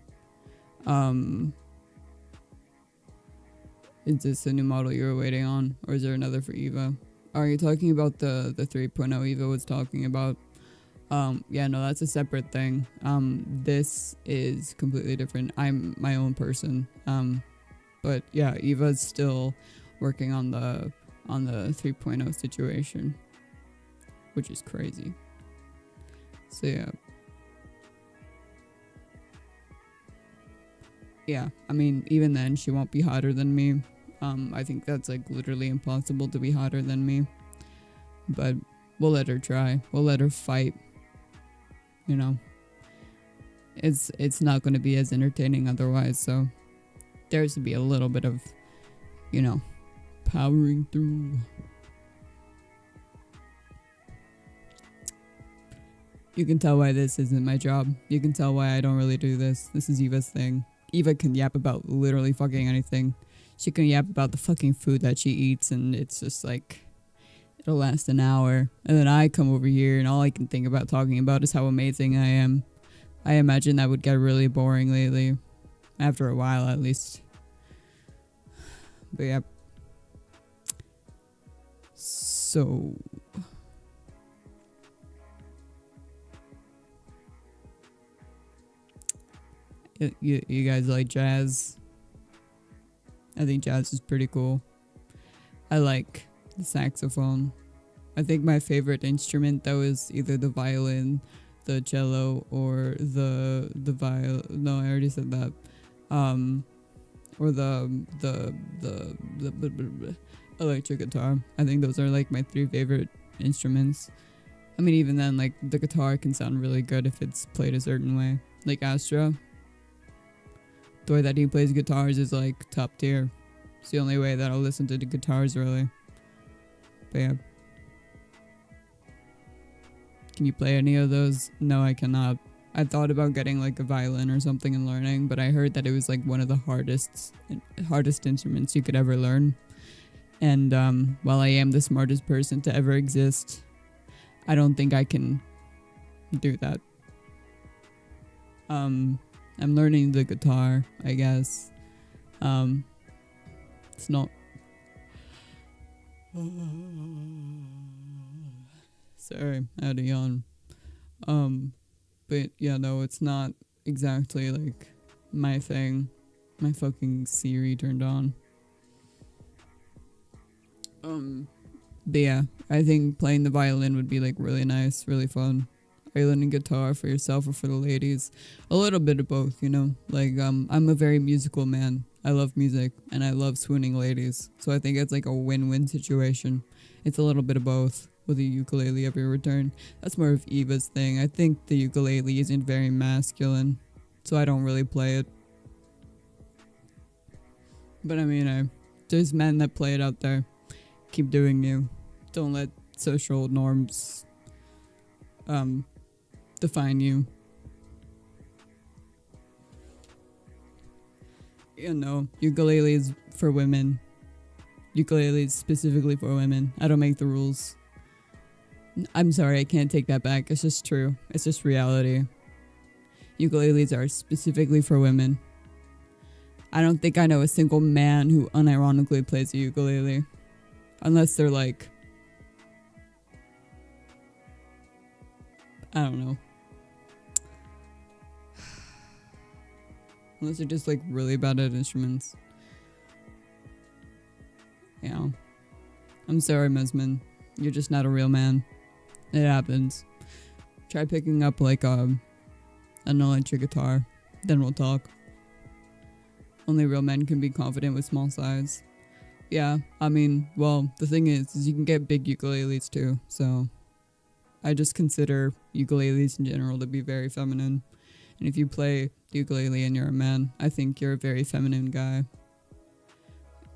Is this a new model you were waiting on? Or is there another for Eva? Are you talking about the 3.0 Eva was talking about? Yeah, no, that's a separate thing. This is completely different. I'm my own person. But yeah, Eva's still working on the 3.0 situation, which is crazy. So yeah. Yeah, I mean, even then, she won't be hotter than me. I think that's like literally impossible to be hotter than me. But we'll let her try. We'll let her fight. You know, it's not going to be as entertaining otherwise. So there's to be a little bit of, you know, powering through. You can tell why this isn't my job. You can tell why I don't really do this. This is Eva's thing. Eva can yap about literally fucking anything. She can yap about the fucking food that she eats, and it's just like, it'll last an hour. And then I come over here, and all I can think about talking about is how amazing I am. I imagine that would get really boring lately. After a while, at least. But yeah. So... You guys like jazz? I think jazz is pretty cool. I like the saxophone. I think my favorite instrument though is either the violin, the cello, or the viol. No, I already said that. Or the electric guitar. I think those are like my 3 favorite instruments. I mean, even then, like the guitar can sound really good if it's played a certain way. Like Astra. The way that he plays guitars is like top tier. It's the only way that I'll listen to the guitars really. But yeah. Can you play any of those? No, I cannot. I thought about getting like a violin or something and learning, but I heard that it was like one of the hardest instruments you could ever learn. And while I am the smartest person to ever exist, I don't think I can do that. I'm learning the guitar, I guess. It's not. Sorry, I had a yawn. But yeah, no, it's not exactly like my thing. My fucking Siri turned on. But yeah, I think playing the violin would be like really nice, really fun. Are you learning guitar for yourself or for the ladies? A little bit of both, you know? Like, I'm a very musical man. I love music and I love swooning ladies. So I think it's like a win-win situation. It's a little bit of both with a ukulele every return. That's more of Eva's thing. I think the ukulele isn't very masculine, so I don't really play it. But I mean, there's men that play it out there. Keep doing you. Don't let social norms define you. You know, ukulele is for women. Ukulele is specifically for women. I don't make the rules. I'm sorry, I can't take that back. It's just true. It's just reality. Ukuleles are specifically for women. I don't think I know a single man who unironically plays a ukulele. Unless they're like, I don't know. Unless they're just like really bad at instruments. Yeah. I'm sorry, Mesman. You're just not a real man. It happens. Try picking up like an electric guitar. Then we'll talk. Only real men can be confident with small size. Yeah, I mean, well, the thing is you can get big ukuleles too, so I just consider ukuleles in general to be very feminine. And if you play the ukulele and you're a man, I think you're a very feminine guy.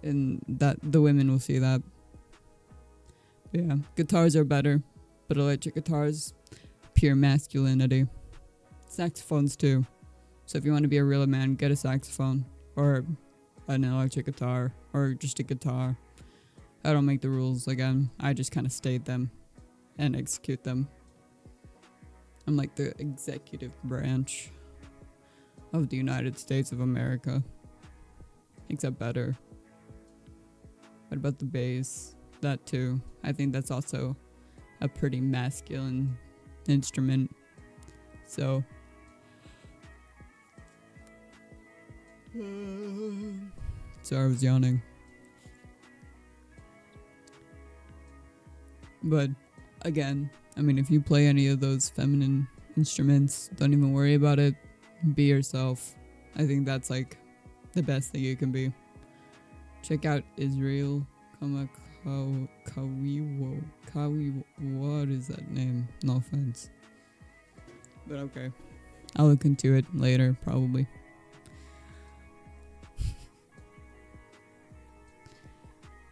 And that the women will see that. But yeah, guitars are better, but electric guitars, pure masculinity. Saxophones too. So if you want to be a real man, get a saxophone or an electric guitar or just a guitar. I don't make the rules again. I just kind of state them and execute them. I'm like the executive branch of the United States of America. Except better. What about the bass? That too. I think that's also a pretty masculine instrument. So sorry, I was yawning. But again, I mean, if you play any of those feminine instruments, don't even worry about it. Be yourself. I think that's like the best thing you can be. Check out Israel Kawiwo. What is that name? No offense. But okay. I'll look into it later, probably.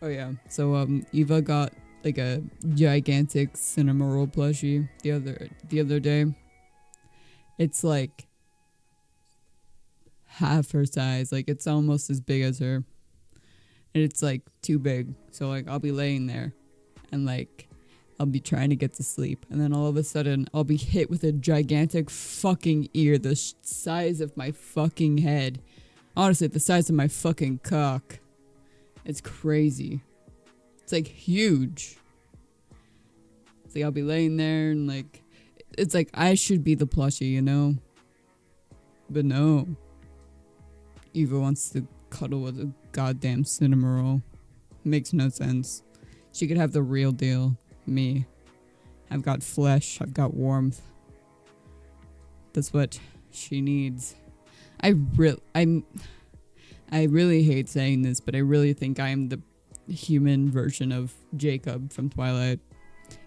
Oh yeah, so Eva got like a gigantic cinema roll plushie the other day. It's like half her size, like it's almost as big as her. And it's like too big. So like I'll be laying there and like I'll be trying to get to sleep, and then all of a sudden I'll be hit with a gigantic fucking ear the size of my fucking head. Honestly, the size of my fucking cock. It's crazy. It's like huge. It's like I'll be laying there and like it's like I should be the plushie, you know? But no. Eva wants to cuddle with a goddamn cinema roll. Makes no sense. She could have the real deal. Me. I've got flesh. I've got warmth. That's what she needs. I really hate saying this, but I really think I am the human version of Jacob from Twilight.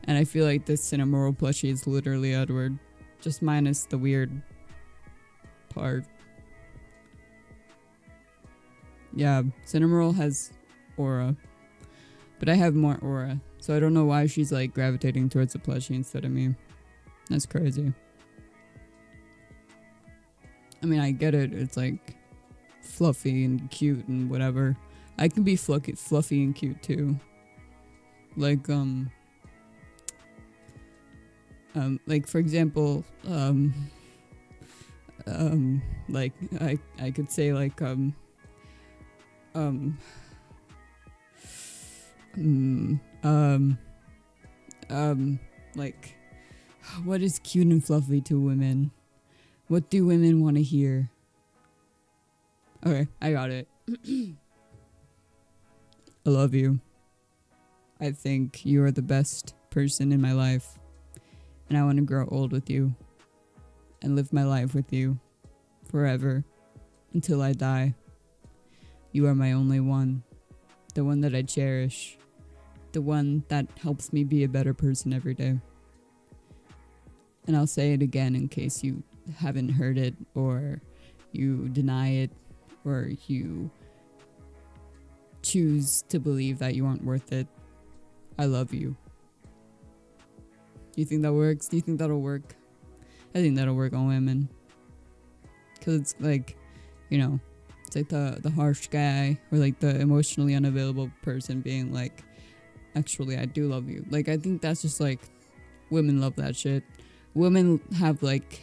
And I feel like this cinema roll plushie is literally Edward. Just minus the weird part. Yeah, cinema roll has aura. But I have more aura. So I don't know why she's like gravitating towards the plushie instead of me. That's crazy. I mean, I get it. It's like fluffy and cute and whatever. I can be fluffy and cute too. Like like for example, like I could say like um mm, like what is cute and fluffy to women? What do women want to hear? Okay, I got it. I love you. I think you are the best person in my life. And I want to grow old with you. And live my life with you. Forever. Until I die. You are my only one. The one that I cherish. The one that helps me be a better person every day. And I'll say it again in case you haven't heard it, or you deny it, or you choose to believe that you aren't worth it. I love you. Do you think that works? Do you think that'll work? I think that'll work on women. Because it's like, you know, it's like the harsh guy, or like the emotionally unavailable person being like, actually, I do love you. Like, I think that's just like, women love that shit. Women have like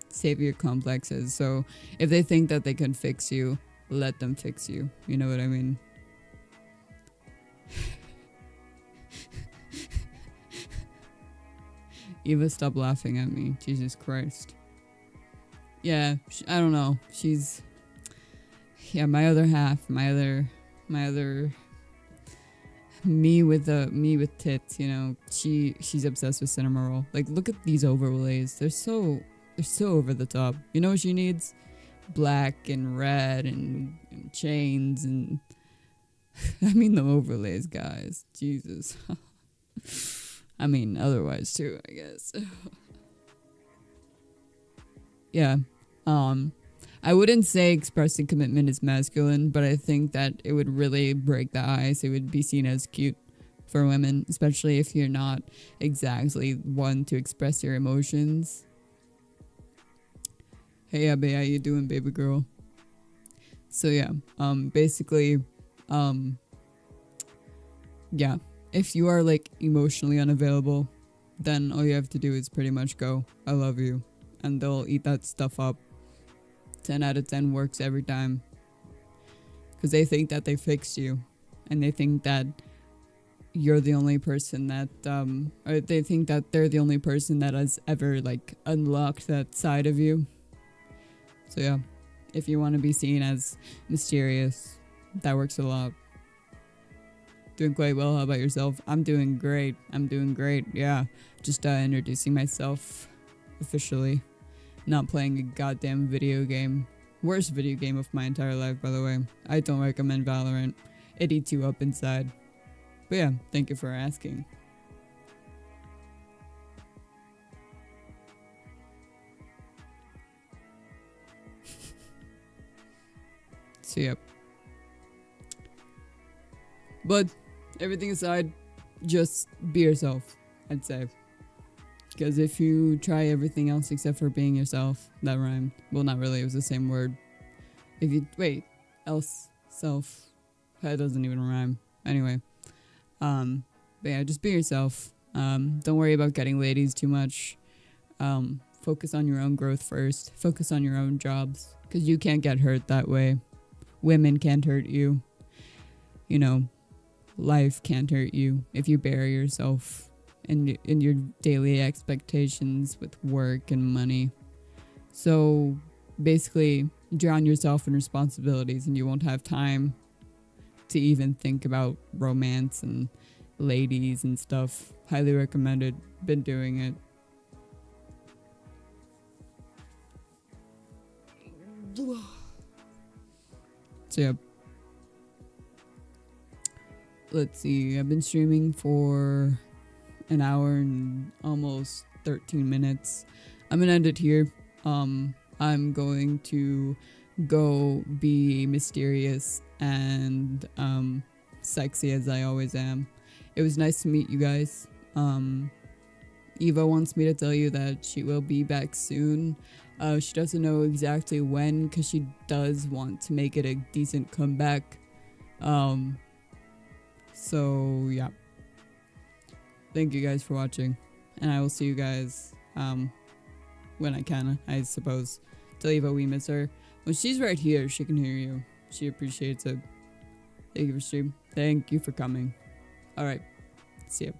savior complexes. So if they think that they can fix you, let them fix you. You know what I mean? Eva, stop laughing at me. Jesus Christ. Yeah, I don't know. She's... Yeah, my other half. My other... Me with tits, you know. She's obsessed with cinema roll. Like, look at these overlays. They're so over the top. You know what she needs? Black and red and chains and... I mean the overlays, guys. Jesus. I mean, otherwise too, I guess. Yeah. I wouldn't say expressing commitment is masculine, but I think that it would really break the ice. It would be seen as cute for women, especially if you're not exactly one to express your emotions. Hey, Abby, how you doing, baby girl? So yeah, basically, yeah. If you are like emotionally unavailable, then all you have to do is pretty much go, I love you. And they'll eat that stuff up. 10 out of 10 works every time. Because they think that they fixed you. And they think that you're the only person that, or they think that they're the only person that has ever like unlocked that side of you. So yeah, if you want to be seen as mysterious, that works a lot. Doing quite well. How about yourself? I'm doing great. Yeah. Just introducing myself officially. Not playing a goddamn video game. Worst video game of my entire life, by the way. I don't recommend Valorant. It eats you up inside. But yeah, thank you for asking. So yep. But everything aside, just be yourself, I'd say. Because if you try everything else except for being yourself, that rhymed. Well, not really, it was the same word. If you, wait, else, self, that doesn't even rhyme. Anyway, but yeah, just be yourself. Don't worry about getting ladies too much. Focus on your own growth first. Focus on your own jobs. Because you can't get hurt that way. Women can't hurt you. You know, life can't hurt you if you bury yourself in your daily expectations with work and money. So basically, drown yourself in responsibilities and you won't have time to even think about romance and ladies and stuff. Highly recommended. Been doing it. So yeah. Let's see. I've been streaming for an hour and almost 13 minutes. I'm gonna end it here. I'm going to go be mysterious and sexy as I always am. It was nice to meet you guys. Eva wants me to tell you that she will be back soon. She doesn't know exactly when because she does want to make it a decent comeback. So yeah. Thank you guys for watching, and I will see you guys when I can, I suppose. To leave a we miss her. When she's right here, she can hear you. She appreciates it. Thank you for stream. Thank you for coming. Alright. See ya.